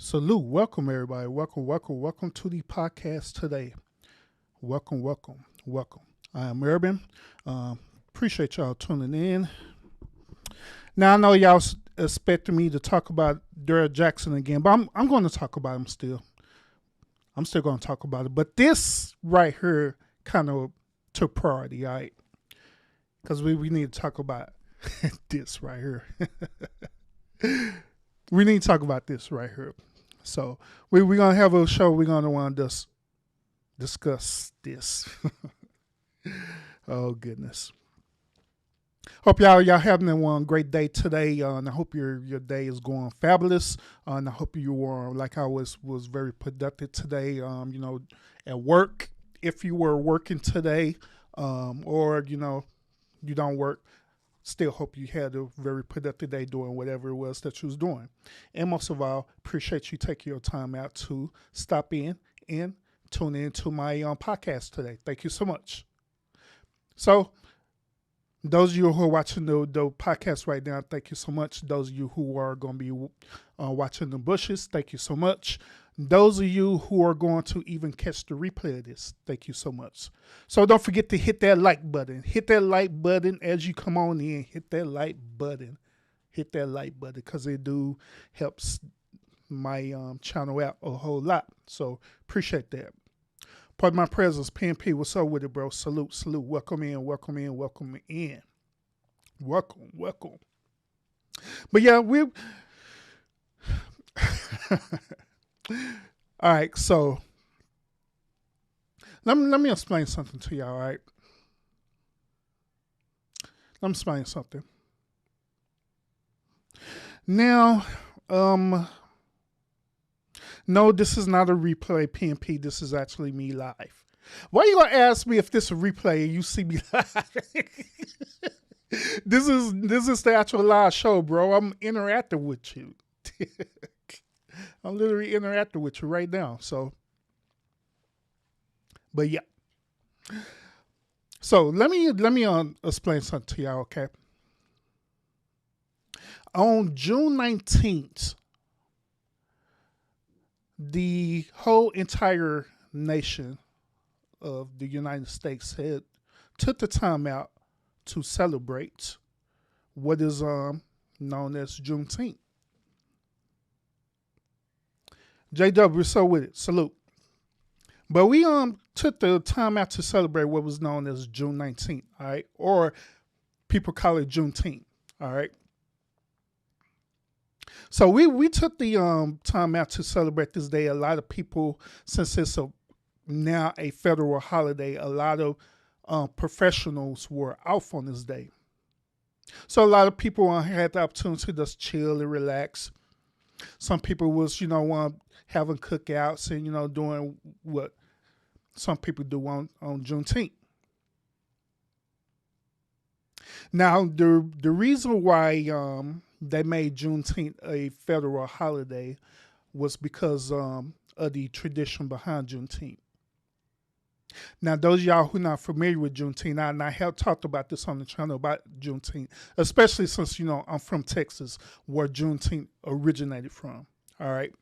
Salute. Welcome, everybody. Welcome to the podcast today. Welcome. I am Urban. Appreciate y'all tuning in. Now, I know y'all expecting me to talk about Derrick Jackson again, but I'm going to talk about him still. I'm still going to talk about it. But this right here kind of took priority, all right? Because we need to talk about this right here. We need to talk about this right here. So we're going to have a show. We're going to want to discuss this. Oh, goodness. Hope y'all having one great day today. And I hope your day is going fabulous. And I hope you are, like I was very productive today, at work. If you were working today, or, you don't work, still hope you had a very productive day doing whatever it was that you was doing. And most of all, appreciate you taking your time out to stop in and tune in to my podcast today. Thank you so much. So, those of you who are watching the podcast right now, thank you so much. Those of you who are going to be watching the bushes, thank you so much. Those of you who are going to even catch the replay of this, thank you so much. So don't forget to hit that like button. Hit that like button as you come on in. Hit that like button. Because it do helps my channel out a whole lot. So appreciate that. Pardon my presence, PNP. What's up with it, bro? Salute. Welcome in. Welcome. But yeah, all right, so let me explain something to y'all, all right? Let me explain something. Now, no, this is not a replay, PNP. This is actually me live. Why you gonna ask me if this is a replay and you see me live? This is the actual live show, bro. I'm interacting with you. I'm literally interacting with you right now. So, but yeah. So let me explain something to y'all, okay? On June 19th, the whole entire nation of the United States took the time out to celebrate what is known as Juneteenth. JW, so with it, salute. But we took the time out to celebrate what was known as June 19th, all right? Or people call it Juneteenth, all right? So we took the time out to celebrate this day. A lot of people, since it's now a federal holiday, a lot of professionals were off on this day. So a lot of people had the opportunity to just chill and relax. Some people was, having cookouts and, doing what some people do on Juneteenth. Now, the reason why they made Juneteenth a federal holiday was because of the tradition behind Juneteenth. Now, those of y'all who are not familiar with Juneteenth, and I have talked about this on the channel about Juneteenth, especially since, I'm from Texas, where Juneteenth originated from. All right.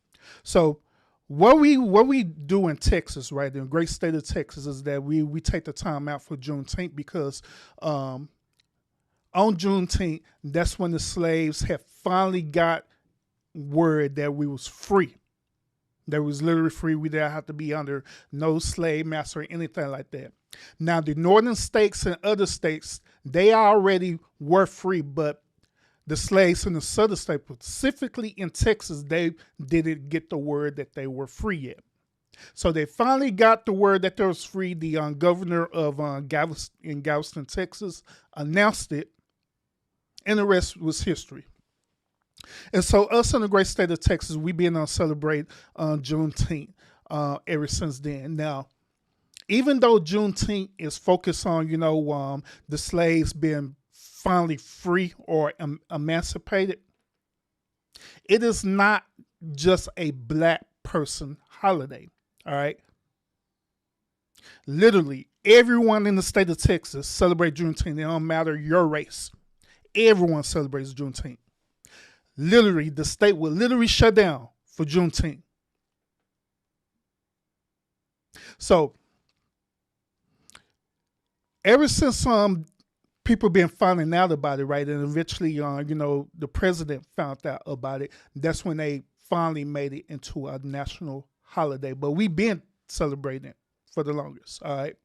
So what we do in Texas, right, in the great state of Texas, is that we take the time out for Juneteenth because on Juneteenth, that's when the slaves have finally got word that we was free. That was literally free. We didn't have to be under no slave master or anything like that. Now, the northern states and other states, they already were free, but the slaves in the southern states, specifically in Texas, they didn't get the word that they were free yet. So they finally got the word that they was free. The governor of Galveston, Texas, announced it, and the rest was history. And so us in the great state of Texas, we've been on celebrate Juneteenth ever since then. Now, even though Juneteenth is focused on, the slaves being finally free or emancipated, it is not just a black person holiday, all right? Literally, everyone in the state of Texas celebrates Juneteenth. It don't matter your race. Everyone celebrates Juneteenth. Literally, the state will literally shut down for Juneteenth. So ever since people been finding out about it, right, and eventually the president found out about it, that's when they finally made it into a national holiday. But we've been celebrating it for the longest, all right?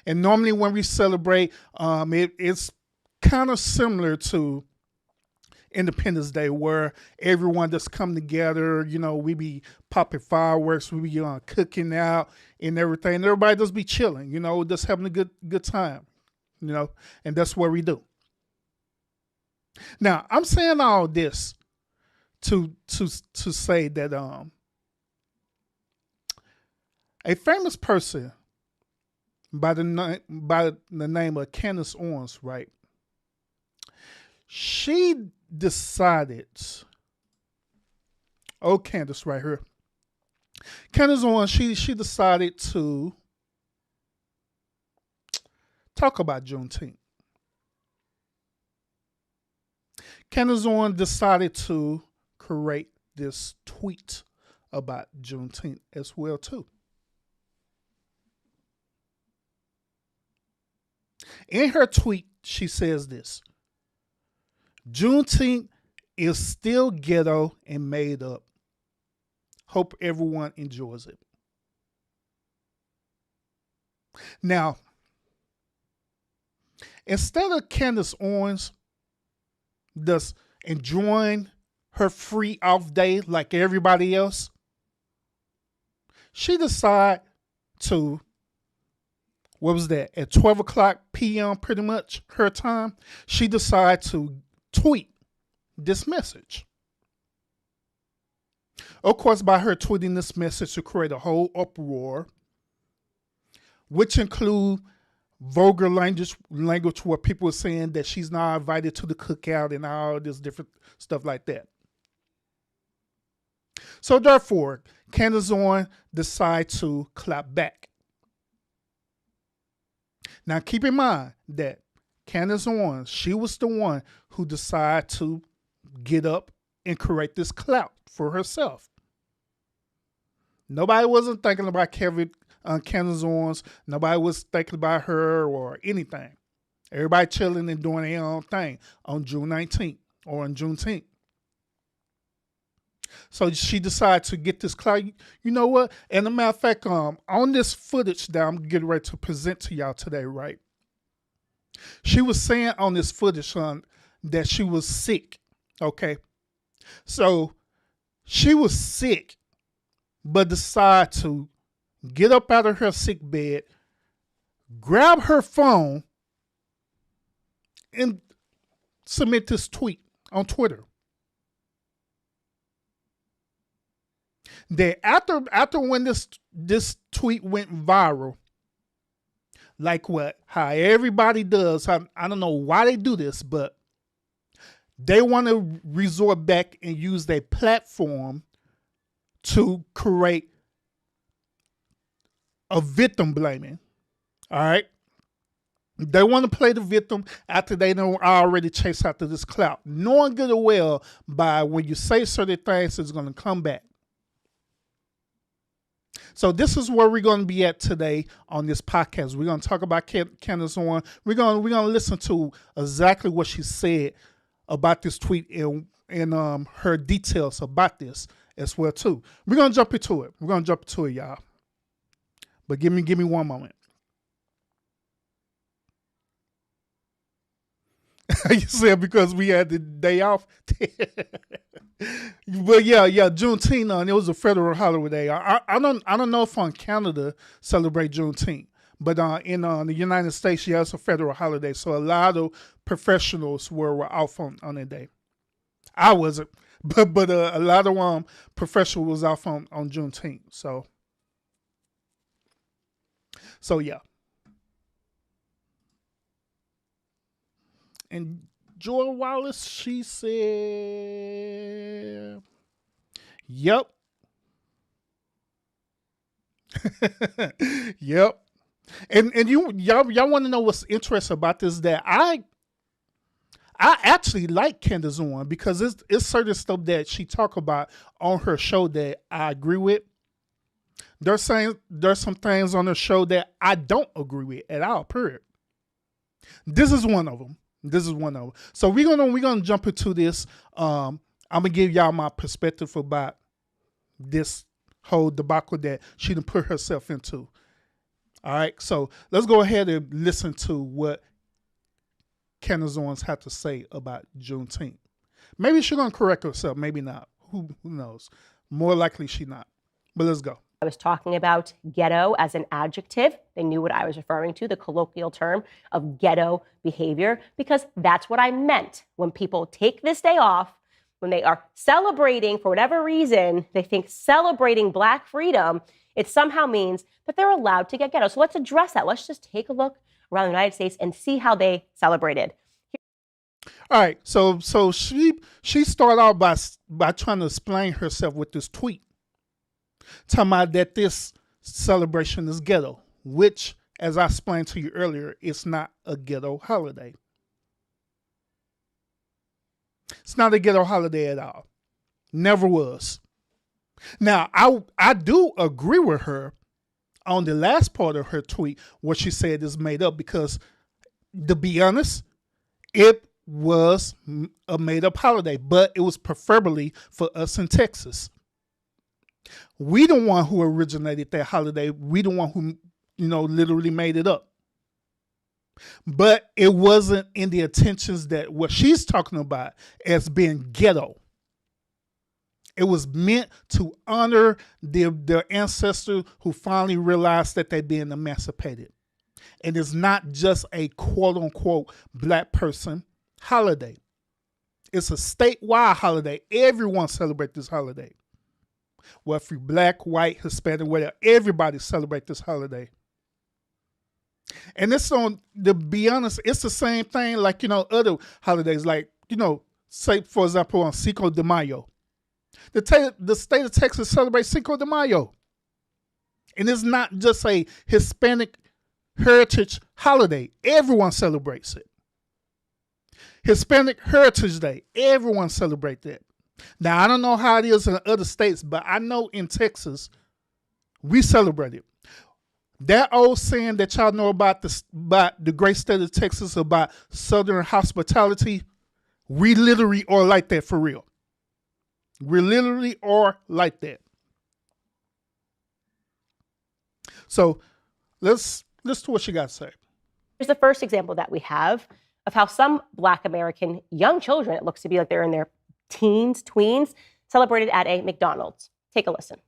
And normally when we celebrate, it's kind of similar to Independence Day, where everyone just come together. We be popping fireworks, we be cooking out and everything. Everybody just be chilling, just having a good time, and that's what we do. Now, I'm saying all this to say that a famous person by the name of Candace Owens, right? She decided, Candace right here. Candace Owens, she decided to talk about Juneteenth. Candace Owens decided to create this tweet about Juneteenth as well too. In her tweet, she says this: Juneteenth is still ghetto and made up. Hope everyone enjoys it. Now, instead of Candace Owens just enjoying her free off day like everybody else, she decided to, what was that, at 12 o'clock p.m. pretty much her time, she decided to tweet this message. Of course, by her tweeting this message, to create a whole uproar, which include vulgar language where people were saying that she's not invited to the cookout and all this different stuff like that. So therefore, Candace Owens decided to clap back. Now keep in mind that Candace Owens, she was the one who decided to get up and create this clout for herself. Nobody wasn't thinking about Candace Owens. Nobody was thinking about her or anything. Everybody chilling and doing their own thing on June 19th or on Juneteenth. So she decided to get this clout. You know what? And a matter of fact, on this footage that I'm getting ready to present to y'all today, right? She was saying on this footage that she was sick. Okay. So she was sick, but decided to get up out of her sick bed, grab her phone, and submit this tweet on Twitter. That after when this tweet went viral, like how everybody does, I don't know why they do this, but they want to resort back and use their platform to create a victim blaming. All right. They want to play the victim after they don't already chase after this clout, knowing good or well by when you say certain things, it's going to come back. So this is where we're going to be at today on this podcast. We're going to talk about Candace Owens. We're going to listen to exactly what she said about this tweet and her details about this as well too. We're going to jump into it. Y'all. But give me one moment. You said because we had the day off. But yeah, Juneteenth, and it was a federal holiday. I don't know if on Canada celebrate Juneteenth, but in the United States, yeah, it's a federal holiday. So a lot of professionals were off on that day. I wasn't, but a lot of professionals was off on Juneteenth. So yeah. And Joy Wallace, she said, "Yep, yep." And y'all want to know what's interesting about this? That I I actually like Candace Owens because it's certain stuff that she talk about on her show that I agree with. There's some things on the show that I don't agree with at all, period. This is one of them. So we're gonna jump into this. I'm gonna give y'all my perspective about this whole debacle that she done put herself into. All right, so let's go ahead and listen to what Candace Owens had to say about Juneteenth. Maybe she's gonna correct herself, maybe not. Who knows? More likely she not. But let's go. I was talking about ghetto as an adjective. They knew what I was referring to, the colloquial term of ghetto behavior, because that's what I meant. When people take this day off, when they are celebrating, for whatever reason, they think celebrating Black freedom, it somehow means that they're allowed to get ghetto. So let's address that. Let's just take a look around the United States and see how they celebrated. All right, so she started out by trying to explain herself with this tweet, talking about that this celebration is ghetto, which, as I explained to you earlier, it's not a ghetto holiday. It's not a ghetto holiday at all. Never was. Now, I do agree with her on the last part of her tweet, what she said is made up, because to be honest, it was a made up holiday, but it was preferably for us in Texas. We the one who originated that holiday. We the one who, literally made it up. But it wasn't in the intentions that what she's talking about as being ghetto. It was meant to honor their ancestors who finally realized that they'd been emancipated. And it's not just a quote unquote Black person holiday. It's a statewide holiday. Everyone celebrates this holiday. Whether you're Black, white, Hispanic, whatever, everybody celebrates this holiday. And it's to be honest, it's the same thing like, other holidays, like, say, for example, on Cinco de Mayo. The state of Texas celebrates Cinco de Mayo. And it's not just a Hispanic heritage holiday. Everyone celebrates it. Hispanic Heritage Day, everyone celebrates that. Now, I don't know how it is in other states, but I know in Texas, we celebrate it. That old saying that y'all know about the great state of Texas, about Southern hospitality, we literally are like that for real. We literally are like that. So let's do what you got to say. Here's the first example that we have of how some Black American young children, it looks to be like they're in their teens, tweens, celebrated at a McDonald's. Take a listen.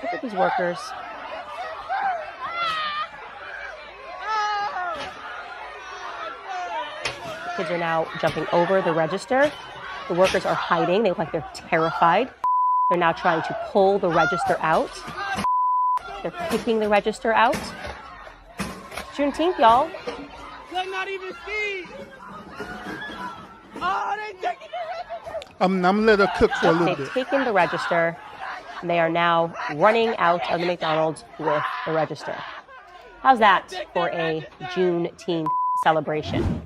Look at these workers. Kids are now jumping over the register. The workers are hiding. They look like they're terrified. They're now trying to pull the register out. They're kicking the register out. Juneteenth, y'all. They're not even see. Oh, they taking it. I'm gonna let her cook for a little bit. They've taken the register, and they are now running out of the McDonald's with the register. How's that for a Juneteenth celebration?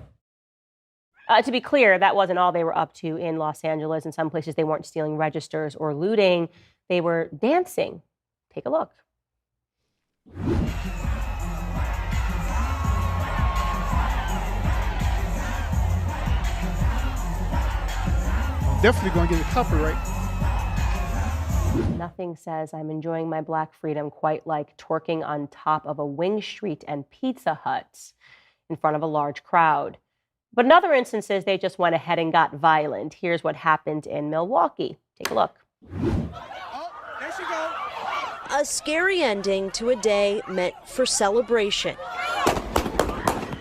To be clear, that wasn't all they were up to in Los Angeles. In some places, they weren't stealing registers or looting. They were dancing. Take a look. Definitely gonna get a copyright. Nothing says I'm enjoying my Black freedom quite like twerking on top of a Wing Street and Pizza Hut in front of a large crowd. But in other instances, they just went ahead and got violent. Here's what happened in Milwaukee. Take a look. Oh, there she goes. A scary ending to a day meant for celebration.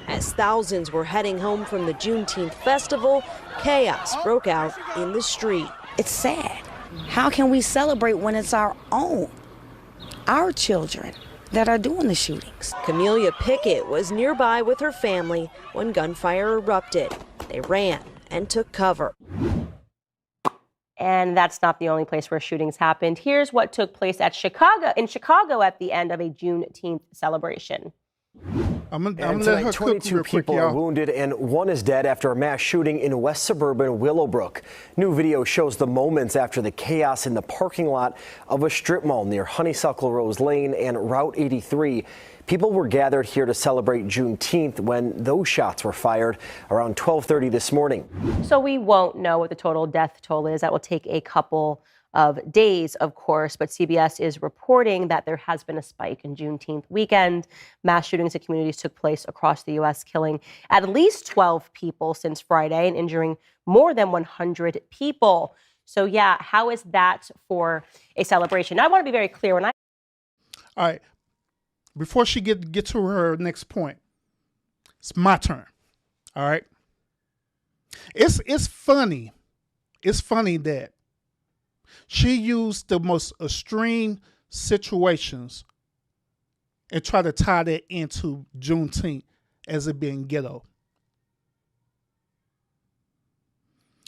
As thousands were heading home from the Juneteenth festival, chaos broke out in the street. It's sad. How can we celebrate when it's our own, our children that are doing the shootings? Camelia Pickett was nearby with her family when gunfire erupted. They ran and took cover. And that's not the only place where shootings happened. Here's what took place in Chicago at the end of a Juneteenth celebration. I'm And let her tonight, cook 22 real quick, people are y'all. wounded and one is dead after a mass shooting in West suburban Willowbrook. New video shows the moments after the chaos in the parking lot of a strip mall near Honeysuckle Rose Lane and Route 83. People were gathered here to celebrate Juneteenth when those shots were fired around 12:30 this morning. So we won't know what the total death toll is. That will take a couple of days, of course, but CBS is reporting that there has been a spike in Juneteenth weekend. Mass shootings in communities took place across the U.S., killing at least 12 people since Friday and injuring more than 100 people. So yeah, how is that for a celebration? Now, I want to be very clear. All right. Before she get to her next point, it's my turn. All right. It's funny. It's funny that she used the most extreme situations and try to tie that into Juneteenth as it being ghetto.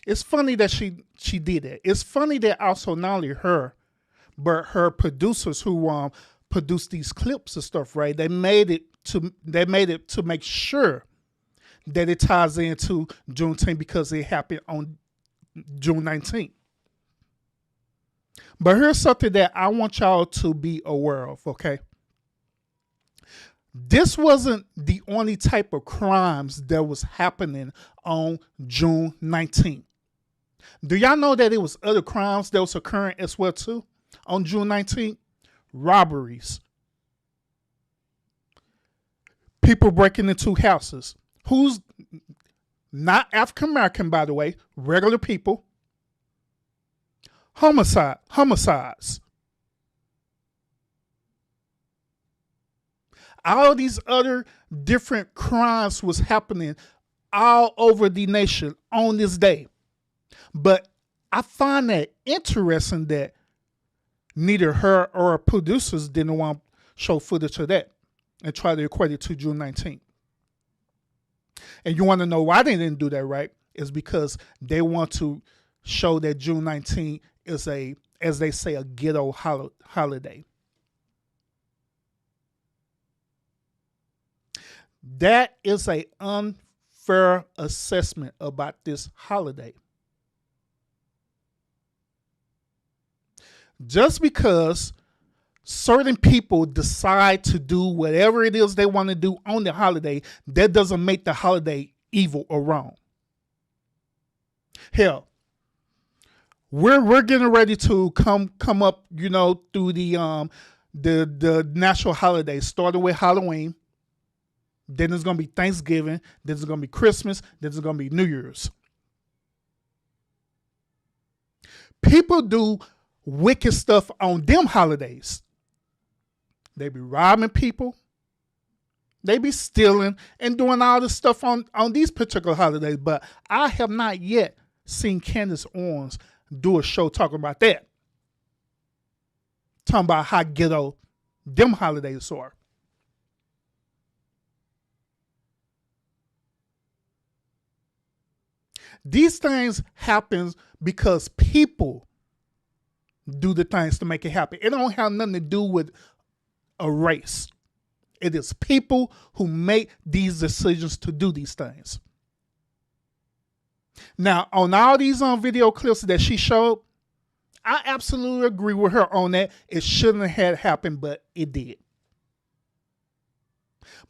It's funny that she did it. It's funny that also not only her, but her producers who produced these clips and stuff, right? They made it to make sure that it ties into Juneteenth because it happened on June 19th. But here's something that I want y'all to be aware of, okay? This wasn't the only type of crimes that was happening on June 19th. Do y'all know that it was other crimes that was occurring as well too on June 19th? Robberies. People breaking into houses. Who's not African American, by the way, regular people. Homicides. All these other different crimes was happening all over the nation on this day. But I find that interesting that neither her or her producers didn't want to show footage of that and try to equate it to June 19th. And you want to know why they didn't do that, right? It's because they want to show that June 19th is a, as they say, a ghetto holiday. That is an unfair assessment about this holiday. Just because certain people decide to do whatever it is they want to do on the holiday, that doesn't make the holiday evil or wrong. Hell, we're getting ready to come up, you know, through the national holidays, starting with Halloween. Then there's gonna be Thanksgiving. Then there's gonna be Christmas. Then there's gonna be New Year's. People do wicked stuff on them holidays. They be robbing people. They be stealing and doing all this stuff on these particular holidays. But I have not yet seen Candace Owens do a show talking about that. Talking about how ghetto them holidays are. These things happen because people do the things to make it happen. It don't have nothing to do with a race. It is people who make these decisions to do these things. Now, on all these video clips that she showed, I absolutely agree with her on that. It shouldn't have happened, but it did.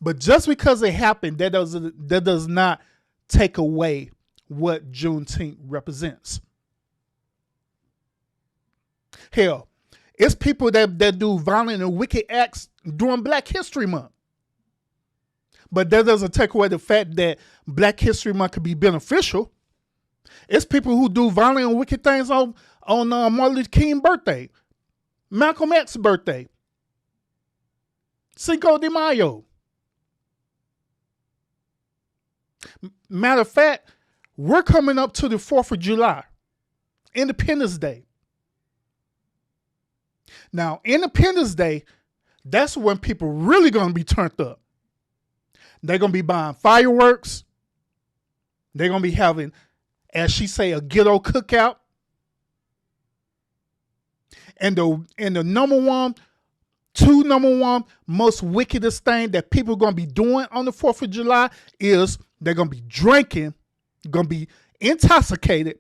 But just because it happened, that does not take away what Juneteenth represents. Hell, it's people that do violent and wicked acts during Black History Month. But that doesn't take away the fact that Black History Month could be beneficial. It's people who do violent and wicked things on Martin Luther King's birthday, Malcolm X's birthday, Cinco de Mayo. Matter of fact, we're coming up to the 4th of July, Independence Day. Now, Independence Day, that's when people really going to be turned up. They're going to be buying fireworks. They're going to be having as she say, a ghetto cookout. And the number one most wickedest thing that people are going to be doing on the 4th of July is they're going to be drinking, going to be intoxicated.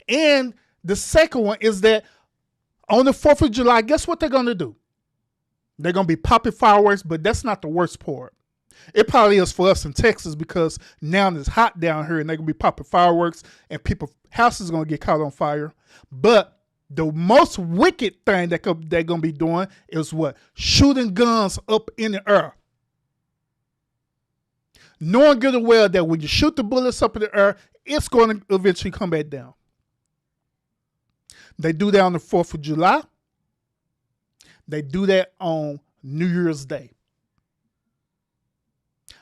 And the second one is that on the 4th of July, guess what they're going to do? They're going to be popping fireworks, but that's not the worst part. It probably is for us in Texas because now it's hot down here and they're going to be popping fireworks and people's houses are going to get caught on fire. But the most wicked thing that they're going to be doing is what? Shooting guns up in the air. Knowing good and well that when you shoot the bullets up in the air, it's going to eventually come back down. They do that on the 4th of July. They do that on New Year's Day.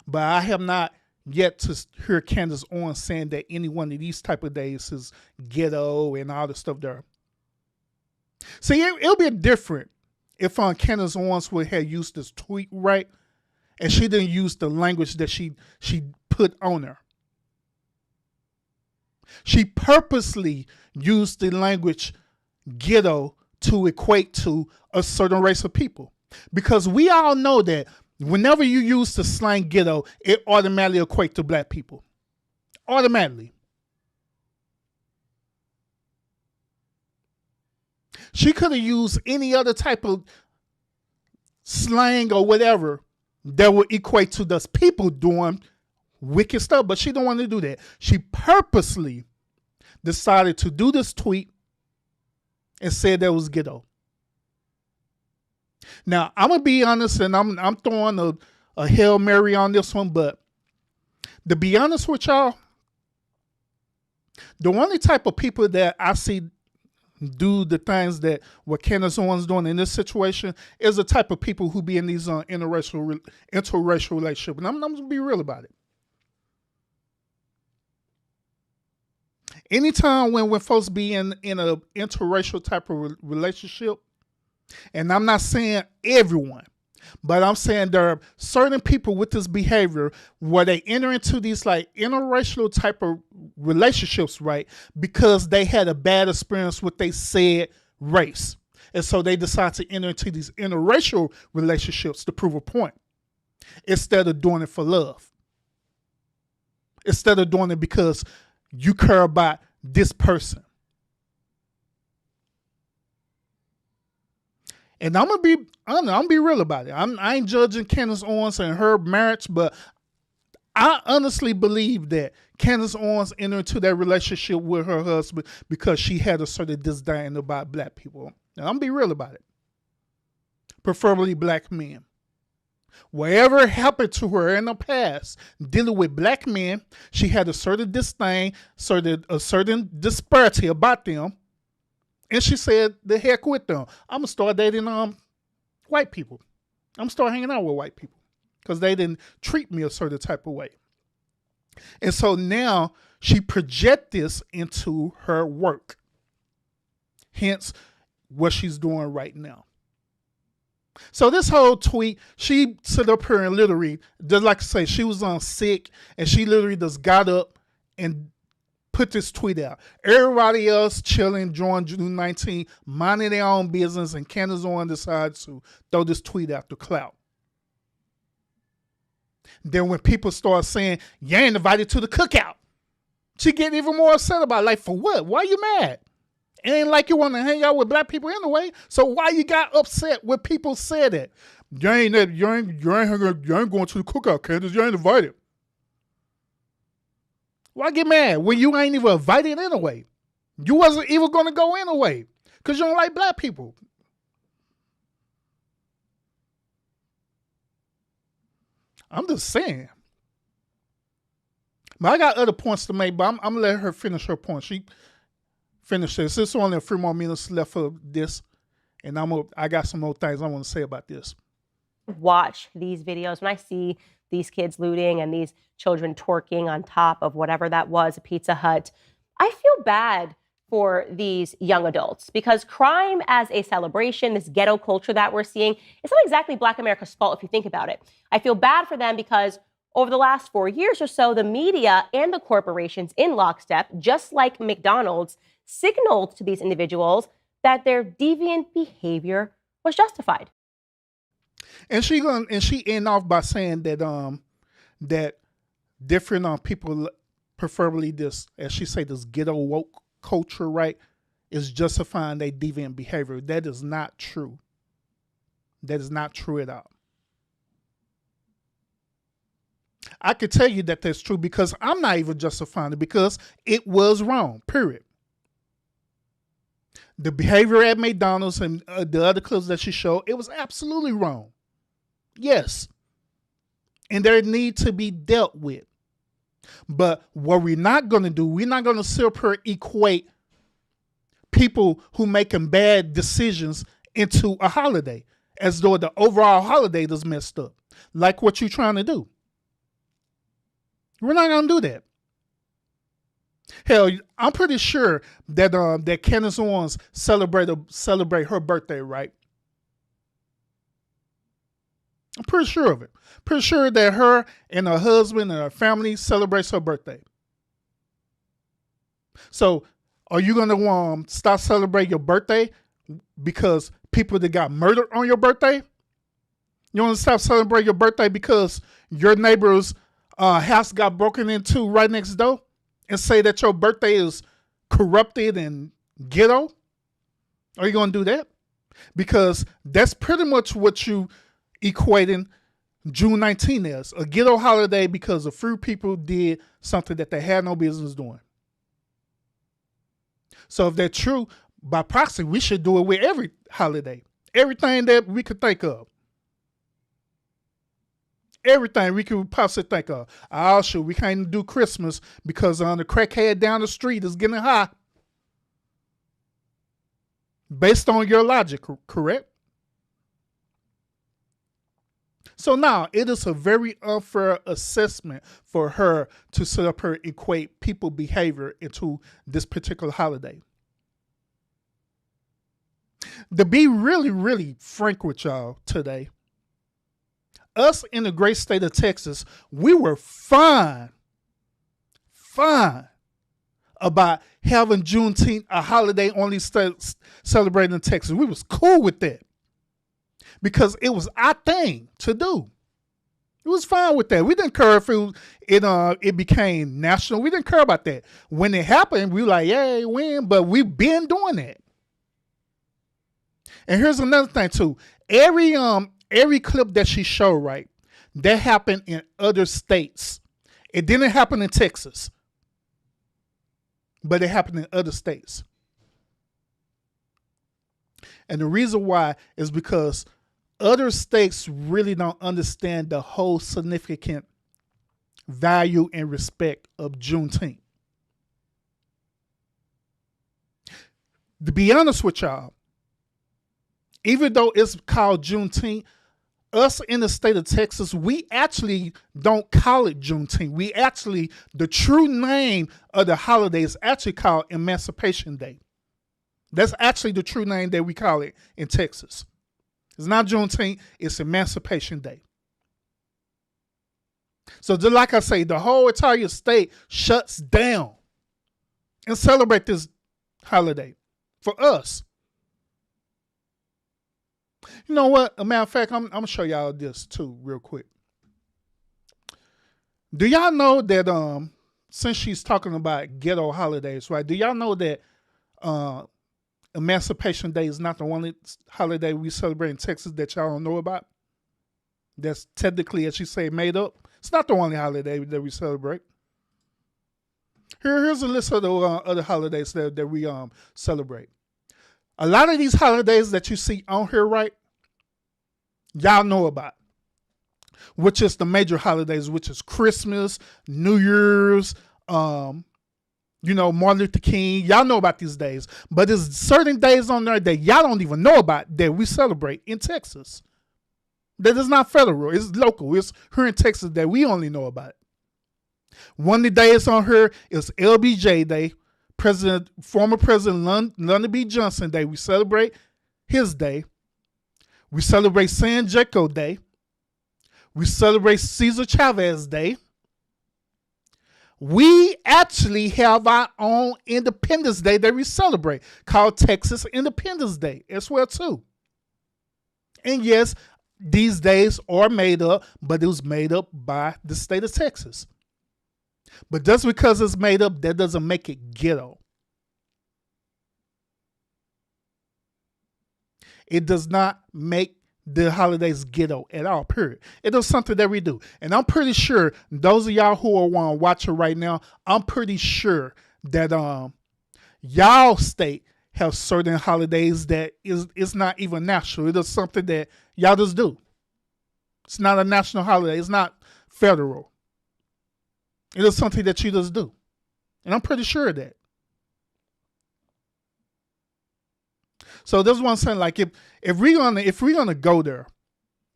But I have not yet to hear Candace Owens saying that any one of these type of days is ghetto and all the stuff there. See, it'll be different if Candace Owens would have used this tweet right and she didn't use the language that she put on her. She purposely used the language ghetto to equate to a certain race of people. Because we all know that whenever you use the slang ghetto, it automatically equates to black people. Automatically. She could have used any other type of slang or whatever that would equate to those people doing wicked stuff, but she don't want to do that. She purposely decided to do this tweet and said that was ghetto. Now, I'm going to be honest, and I'm throwing a Hail Mary on this one, but to be honest with y'all, the only type of people that I see do the things that what Candace Owens doing in this situation is the type of people who be in these interracial relationships. And I'm going to be real about it. Anytime when folks be in a interracial type of relationship, and I'm not saying everyone, but I'm saying there are certain people with this behavior where they enter into these like interracial type of relationships, right? Because they had a bad experience with they said race. And so they decide to enter into these interracial relationships to prove a point instead of doing it for love. Instead of doing it because you care about this person. And I'm gonna be real about it. I ain't judging Candace Owens and her marriage, but I honestly believe that Candace Owens entered into that relationship with her husband because she had a certain disdain about black people. And I'm gonna be real about it. Preferably black men. Whatever happened to her in the past dealing with black men, she had a certain disdain, a certain disparity about them. And she said, the heck with them. I'm going to start dating white people. I'm going to start hanging out with white people because they didn't treat me a certain type of way. And so now she projects this into her work. Hence, what she's doing right now. So this whole tweet, she sit up here and literally, just like I say, she was sick and she literally just got up and put this tweet out. Everybody else chilling during Juneteenth, minding their own business, and Candace Owens decides to throw this tweet out to clout. Then when people start saying, you ain't invited to the cookout, she get even more upset about it. Like, for what? Why you mad? It ain't like you want to hang out with black people anyway, so why you got upset when people said it? You ain't going to the cookout, Candace. You ain't invited. Why get mad when you ain't even invited anyway? You wasn't even going to go anyway because you don't like black people. I'm just saying. But I got other points to make, but I'm going to let her finish her point. She finished this. There's only a few more minutes left for this, and I got some more things I want to say about this. Watch these videos. When I see these kids looting and these children twerking on top of whatever that was, a Pizza Hut, I feel bad for these young adults because crime as a celebration, this ghetto culture that we're seeing, it's not exactly Black America's fault if you think about it. I feel bad for them because Over the last 4 years or so, the media and the corporations in lockstep, just like McDonald's, signaled to these individuals that their deviant behavior was justified. And she end off by saying that that different people, preferably this, as she say, this ghetto woke culture, right, is justifying their deviant behavior. That is not true. That is not true at all. I could tell you that that's true because I'm not even justifying it because it was wrong, period. The behavior at McDonald's and the other clips that she showed, it was absolutely wrong. Yes. And there need to be dealt with. But what we're not going to do, we're not going to super equate people who making bad decisions into a holiday as though the overall holiday is messed up. Like what you're trying to do. We're not going to do that. Hell, I'm pretty sure that that Candace Owens celebrate her birthday, right? I'm pretty sure of it. Pretty sure that her and her husband and her family celebrates her birthday. So, are you going to stop celebrating your birthday because people that got murdered on your birthday? You want to stop celebrating your birthday because your neighbor's house got broken into right next door and say that your birthday is corrupted and ghetto? Are you going to do that? Because that's pretty much what you equating Juneteenth as, a ghetto holiday because a few people did something that they had no business doing. So if that's true, by proxy, we should do it with every holiday. Everything that we could think of. Everything we could possibly think of. Oh, sure, we can't do Christmas because the crackhead down the street is getting high. Based on your logic, correct? So now, it is a very unfair assessment for her to set up her equate people behavior into this particular holiday. To be really, really frank with y'all today, us in the great state of Texas, we were fine about having Juneteenth, a holiday only celebrated in Texas. We was cool with that because it was our thing to do. It was fine with that. We didn't care if it became national. We didn't care about that. When it happened, we were like, yay, win, but we've been doing that. And here's another thing too. Every clip that she showed, right, that happened in other states. It didn't happen in Texas, but it happened in other states. And the reason why is because other states really don't understand the whole significant value and respect of Juneteenth. To be honest with y'all, even though it's called Juneteenth, us in the state of Texas, we actually don't call it Juneteenth. The true name of the holiday is actually called Emancipation Day. That's actually the true name that we call it in Texas. It's not Juneteenth, it's Emancipation Day. So just like I say, the whole entire state shuts down and celebrate this holiday for us. You know what? A matter of fact, I'm going to show y'all this too real quick. Do y'all know that since she's talking about ghetto holidays, right? Do y'all know that Emancipation Day is not the only holiday we celebrate in Texas that y'all don't know about? That's technically, as she say, made up. It's not the only holiday that we celebrate. Here's a list of the other holidays that we celebrate. A lot of these holidays that you see on here, right, y'all know about, which is the major holidays, which is Christmas, New Year's, Martin Luther King. Y'all know about these days, but there's certain days on there that y'all don't even know about that we celebrate in Texas. That is not federal, it's local. It's here in Texas that we only know about. One of the days on here is LBJ Day, former President Lyndon B. Johnson Day. We celebrate his day. We celebrate San Jaco Day. We celebrate Cesar Chavez Day. We actually have our own Independence Day that we celebrate called Texas Independence Day as well too. And yes, these days are made up, but it was made up by the state of Texas. But just because it's made up, that doesn't make it ghetto. It does not make the holidays ghetto at all, period. It is something that we do. And I'm pretty sure those of y'all who are watching right now, I'm pretty sure that y'all state have certain holidays that is not even national. It is something that y'all just do. It's not a national holiday. It's not federal. It is something that you just do. And I'm pretty sure of that. So this is what I'm saying. Like if we're gonna go there,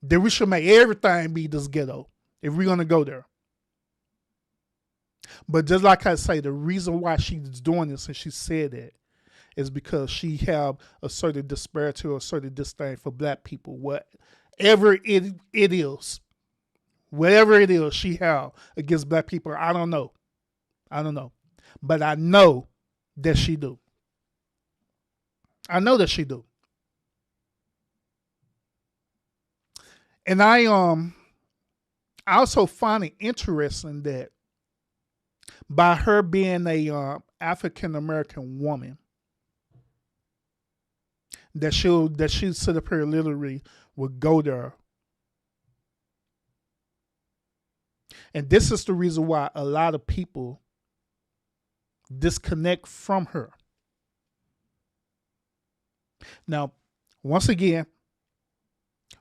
then we should make everything be this ghetto. If we're gonna go there. But just like I say, the reason why she's doing this and she said that is because she have a certain disparity or a certain disdain for black people. Whatever it is. Whatever it is she have against black people, I don't know. But I know that she do. I know that she do. And I also find it interesting that by her being a African American woman, that she'll sit up here literally would go there. And this is the reason why a lot of people disconnect from her. Now, once again,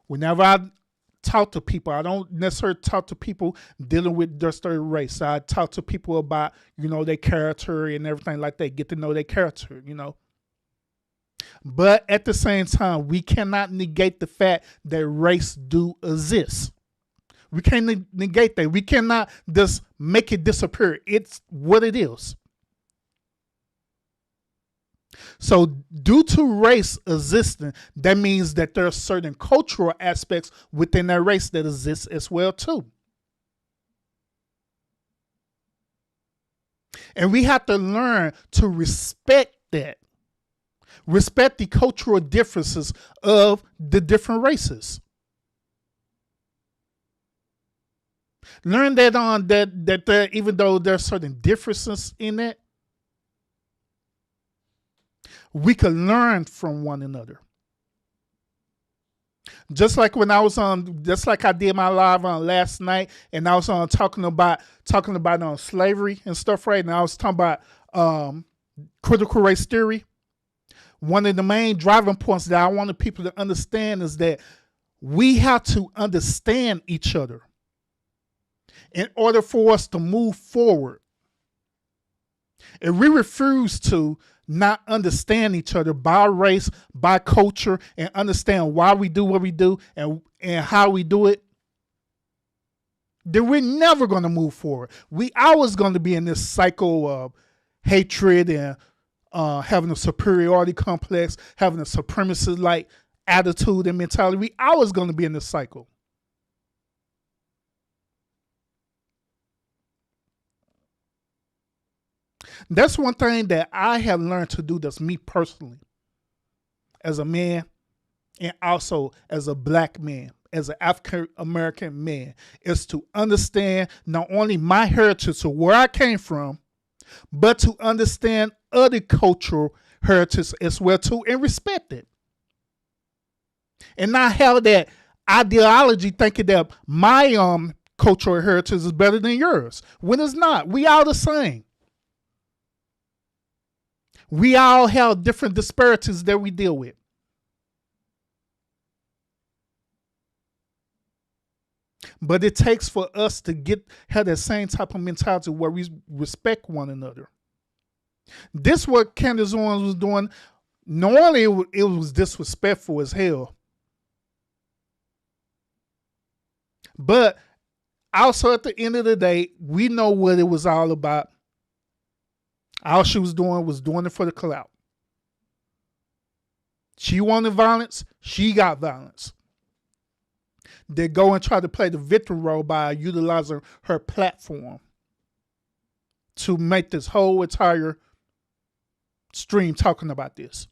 whenever I talk to people, I don't necessarily talk to people dealing with just their race. I talk to people about, their character and everything like that, get to know their character, But at the same time, we cannot negate the fact that race do exist. We can't negate that. We cannot just make it disappear. It's what it is. So due to race existing, that means that there are certain cultural aspects within that race that exist as well too. And we have to learn to respect that. Respect the cultural differences of the different races. Learn that that there, even though there are certain differences in it, we can learn from one another. Just like when I was just like I did my live on last night, and I was talking about slavery and stuff, right? And I was talking about critical race theory. One of the main driving points that I wanted people to understand is that we have to understand each other in order for us to move forward. If we refuse to not understand each other by race, by culture, and understand why we do what we do and how we do it, then we're never going to move forward. We always going to be in this cycle of hatred and having a superiority complex, having a supremacist-like attitude and mentality. We always going to be in this cycle. That's one thing that I have learned to do, that's me personally, as a man and also as a black man, as an African American man, is to understand not only my heritage or where I came from, but to understand other cultural heritage as well too and respect it. And not have that ideology thinking that my cultural heritage is better than yours, when it's not. We all the same. We all have different disparities that we deal with. But it takes for us to have that same type of mentality where we respect one another. This what Candace Owens was doing. Normally it was disrespectful as hell. But also at the end of the day, we know what it was all about. All she was doing it for the clout. She wanted violence, she got violence. they go and try to play the victim role by utilizing her platform to make this whole entire stream talking about this.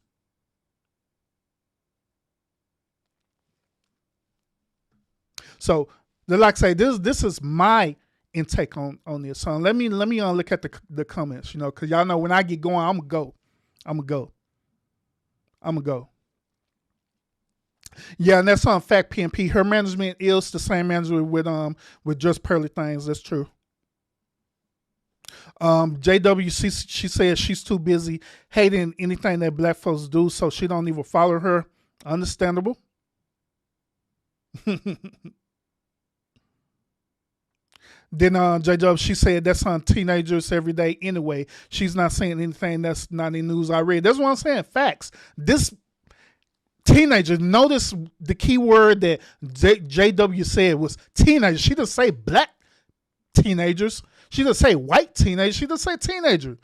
So, like I say, this is my intake on this. So let me look at the comments, because y'all know when I get going, I'm gonna go. Yeah, and that's on Fact PNP. Her management is the same management with Just Pearly Things. That's true. JW, she says she's too busy hating anything that black folks do, so she don't even follow her. Understandable. Then JW, she said that's on teenagers every day anyway. She's not saying anything that's not in news I read. That's what I'm saying. Facts. This teenager, notice the key word that JW said was teenagers. She didn't say black teenagers. She didn't say white teenagers. She didn't say teenagers.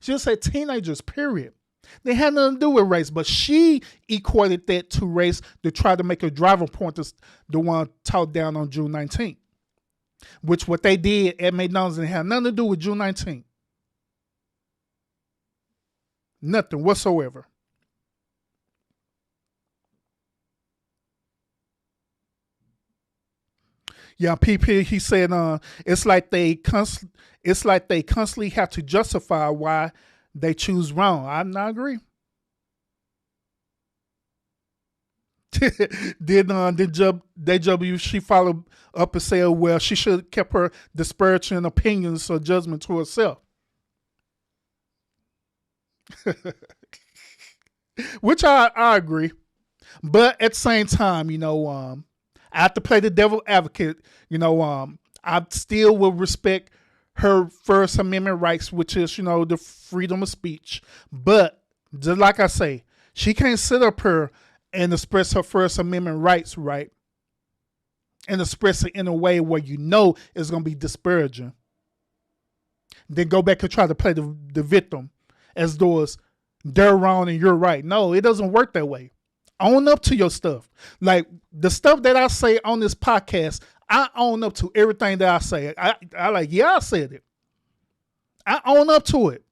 She just said teenagers, period. They had nothing to do with race, but she equated that to race to try to make a driving point to the one taught down on June 19th, which what they did at McDonald's didn't have nothing to do with June 19th. Nothing whatsoever. Yeah, PP, he said, it's like they constantly have to justify why they choose wrong. I agree. Did JW, she followed up and said, well, she should have kept her disparaging opinions or judgment to herself. Which I agree. But at the same time, I have to play the devil advocate. I still will respect her First Amendment rights, which is, the freedom of speech. But just like I say, she can't sit up here and express her First Amendment rights, right? And express it in a way where it's going to be disparaging. Then go back and try to play the victim as though it's they're wrong and you're right. No, it doesn't work that way. Own up to your stuff. Like the stuff that I say on this podcast, I own up to everything that I say. I said it. I own up to it.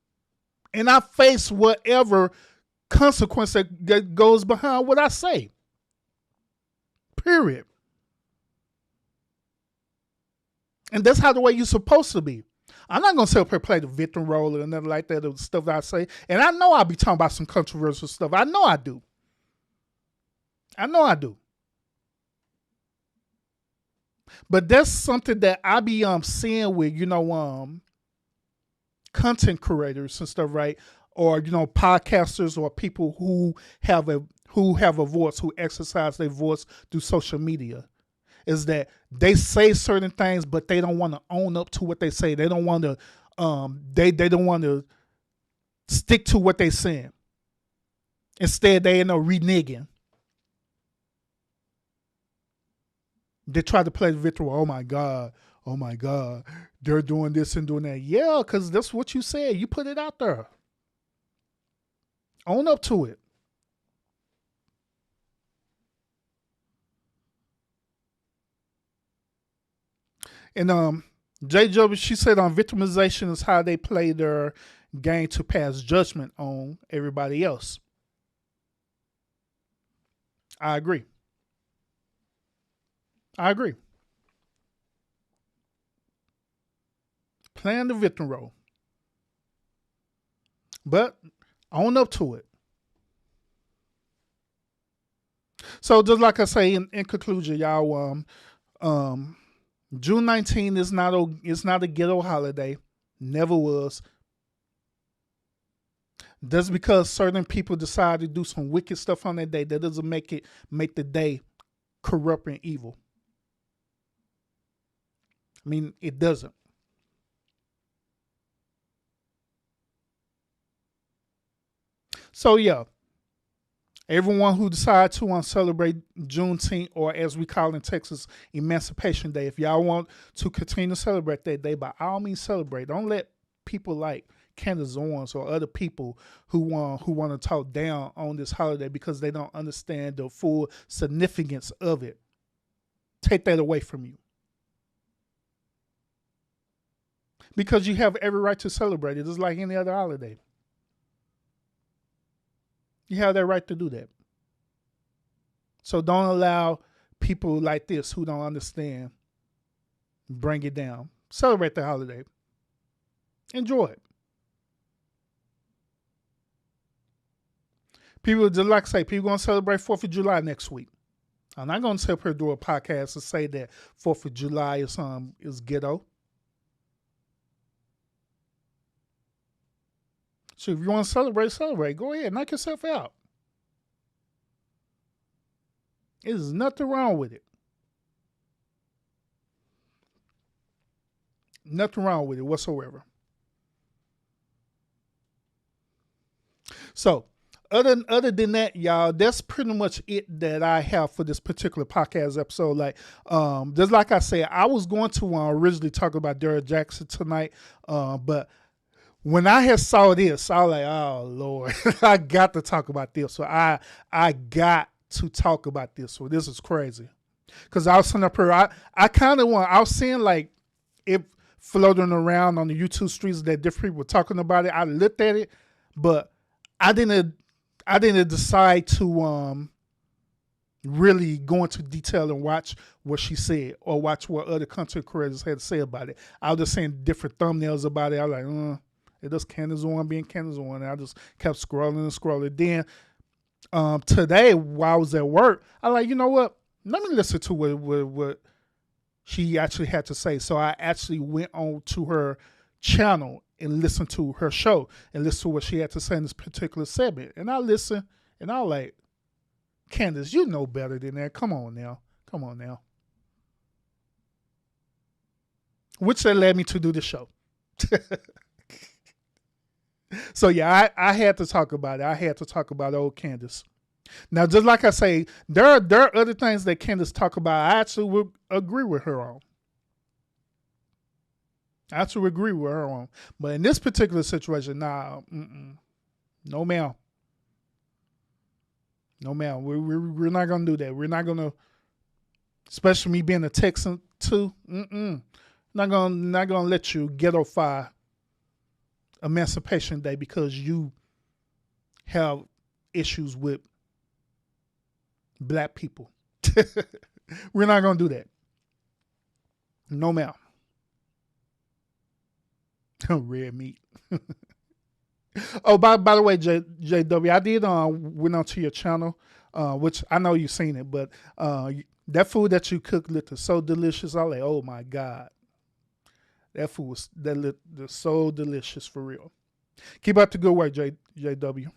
And I face whatever consequence that goes behind what I say. Period. And that's how the way you're supposed to be. I'm not going to sit up here play the victim role or nothing like that, or stuff that I say. And I know I'll be talking about some controversial stuff. I know I do. But that's something that I be seeing with, content creators and stuff, right? Or, podcasters or people who have a voice, who exercise their voice through social media. Is that they say certain things, but they don't want to own up to what they say. They don't want to they don't want to stick to what they're saying. Instead, they end up reneging. They try to play the victim. Oh my God, they're doing this and doing that. Yeah, because that's what you said. You put it out there. Own up to it. And JW, she said victimization is how they play their game to pass judgment on everybody else. I agree. Playing the victim role. But own up to it. So just like I say in conclusion, y'all, June 19th is not a ghetto holiday. Never was. Just because certain people decide to do some wicked stuff on that day, that doesn't make the day corrupt and evil. I mean, it doesn't. So yeah, everyone who decides to celebrate Juneteenth, or as we call it in Texas, Emancipation Day, if y'all want to continue to celebrate that day, by all means celebrate. Don't let people Candace Owens or other people who want to talk down on this holiday because they don't understand the full significance of it. Take that away from you. Because you have every right to celebrate it, just like any other holiday. You have that right to do that. So don't allow people like this who don't understand bring it down. Celebrate the holiday. Enjoy it. People, just like I say, people going to celebrate 4th of July next week. I'm not going to sit up here do a podcast to say that 4th of July is ghetto. So if you want to celebrate. Go ahead, knock yourself out. There's nothing wrong with it. Nothing wrong with it whatsoever. So, other than that, y'all, that's pretty much it that I have for this particular podcast episode. Like, just like I said, I was going to originally talk about Derrick Jackson tonight, but when I had saw this, I was like, oh Lord, I got to talk about this. So I got to talk about this. So this is crazy. Because I was sitting up here, I kind of I was seeing like it floating around on the YouTube streets that different people were talking about it. I looked at it, but I didn't decide to really go into detail and watch what she said or watch what other content creators had to say about it. I was just seeing different thumbnails about it. I was like, it does Candace Owens being Candace Owens. And I just kept scrolling and scrolling. Then today, while I was at work, I was like, you know what? Let me listen to what she actually had to say. So I actually went on to her channel and listened to her show and listened to what she had to say in this particular segment. And I listened and I was like, Candace, you know better than that. Come on now. Which that led me to do the show. So yeah, I had to talk about it. I had to talk about old Candace. Now, just like I say, there are other things that Candace talk about I actually would agree with her on. But in this particular situation, nah, no ma'am. No ma'am. We're not gonna do that. We're not gonna, especially me being a Texan too. Not gonna let you ghetto-fy Emancipation Day because you have issues with black people. We're not going to do that. No, ma'am. Red meat. Oh, by the way, JW, I did went onto your channel, which I know you've seen it, but that food that you cooked looked so delicious. I was like, oh my God. That food looked so delicious for real. Keep up the good work, JW.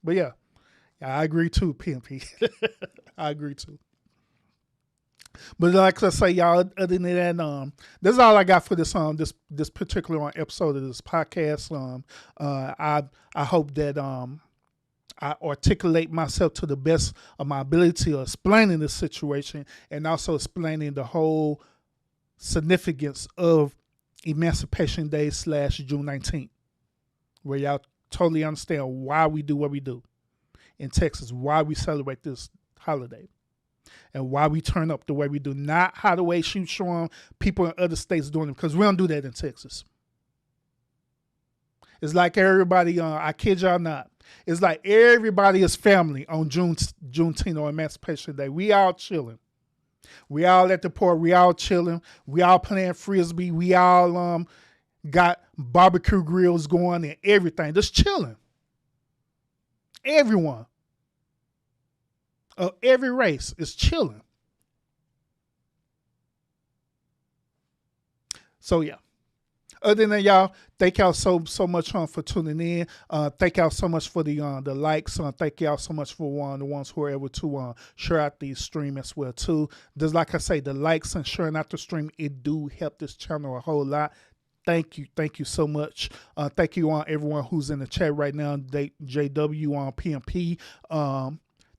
But yeah, I agree too, PMP. I agree too. But like I say, y'all, other than that, that's all I got for this this particular episode of this podcast. I hope that I articulate myself to the best of my ability of explaining the situation and also explaining the whole significance of Emancipation Day / June 19th, where y'all totally understand why we do what we do in Texas, why we celebrate this holiday, and why we turn up the way we do, not how the way she's showing people in other states doing it, because we don't do that in Texas. It's like everybody, I kid y'all not, it's like everybody is family on Juneteenth or Emancipation Day. We all chilling. We all at the port. We all chilling. We all playing frisbee. We all got barbecue grills going and everything. Just chilling. Everyone of every race is chilling. So yeah. Other than that, y'all, thank y'all so much for tuning in. Thank y'all so much for the likes. Thank y'all so much for the ones who are able to share out the stream as well too. Just like I say, the likes and sharing out the stream, it do help this channel a whole lot. Thank you so much. Thank you everyone who's in the chat right now. JW on PMP.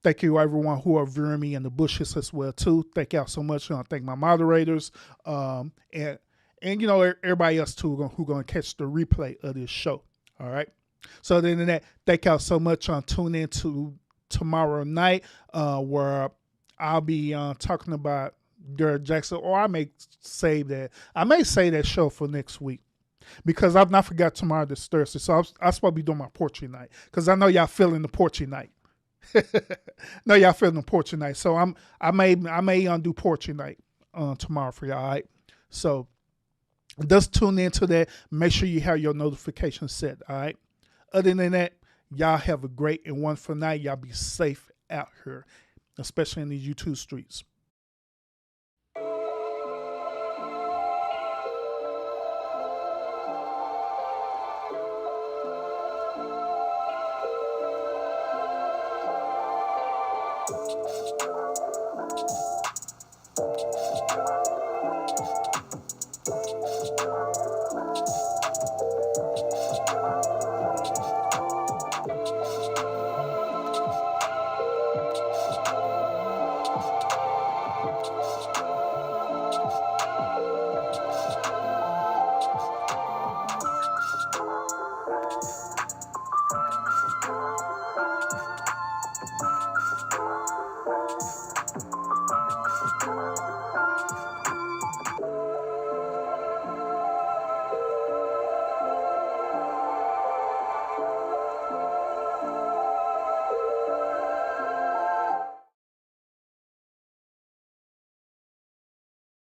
Thank you everyone who are viewing me in the bushes as well too. Thank y'all so much. Thank my moderators. and everybody else too who gonna catch the replay of this show. All right. So other than that, thank y'all so much. Tune in to tomorrow night, where I'll be talking about Derek Jackson, or I may save that show for next week, because I've not forgot tomorrow this Thursday. So I'm supposed to be doing my portrait night, because I know y'all feeling the portrait night. So I may do portrait night tomorrow for y'all. All right. So just tune into that. Make sure you have your notifications set. All right. Other than that, y'all have a great and wonderful night. Y'all be safe out here, especially in these YouTube streets.